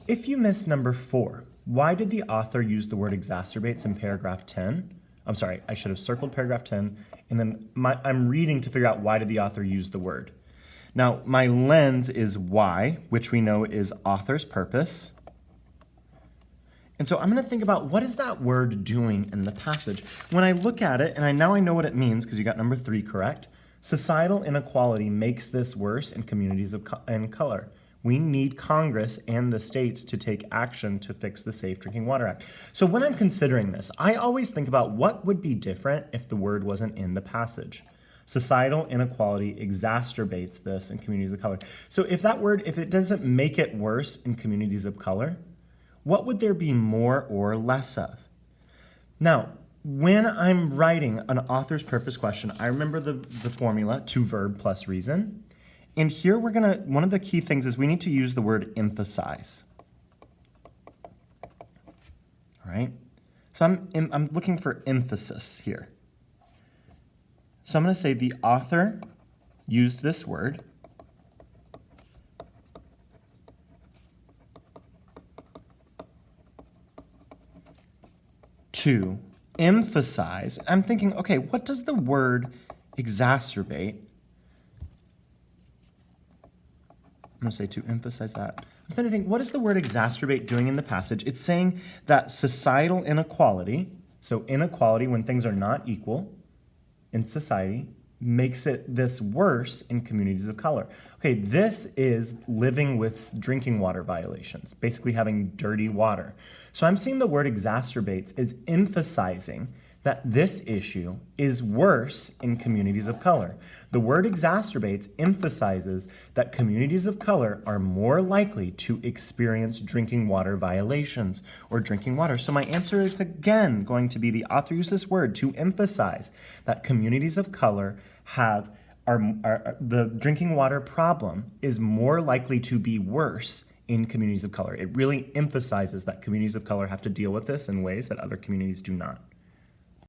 If you missed number 4, why did the author use the word exacerbates in paragraph 10? I'm sorry, I should have circled paragraph 10, and then I'm reading to figure out why did the author use the word. Now, my lens is why, which we know is author's purpose. And so I'm going to think about what is that word doing in the passage. When I look at it, and I know what it means because you got number 3 correct, societal inequality makes this worse in communities in color. We need Congress and the states to take action to fix the Safe Drinking Water Act. So when I'm considering this, I always think about what would be different if the word wasn't in the passage. Societal inequality exacerbates this in communities of color. So if that word, if it doesn't make it worse in communities of color, what would there be more or less of? Now, when I'm writing an author's purpose question, I remember the formula, to verb plus reason. And here one of the key things is we need to use the word emphasize. All right? So I'm looking for emphasis here. So I'm going to say the author used this word to emphasize. I'm thinking, okay, what does the word exacerbate? I'm going to say to emphasize that. I'm trying to think, what is the word exacerbate doing in the passage? It's saying that societal inequality, so inequality when things are not equal in society, makes it this worse in communities of color. Okay, this is living with drinking water violations, basically having dirty water. So I'm seeing the word exacerbates is emphasizing that this issue is worse in communities of color. The word exacerbates emphasizes that communities of color are more likely to experience drinking water violations or drinking water. So my answer is again going to be the author used this word to emphasize that communities of color the drinking water problem is more likely to be worse in communities of color. It really emphasizes that communities of color have to deal with this in ways that other communities do not.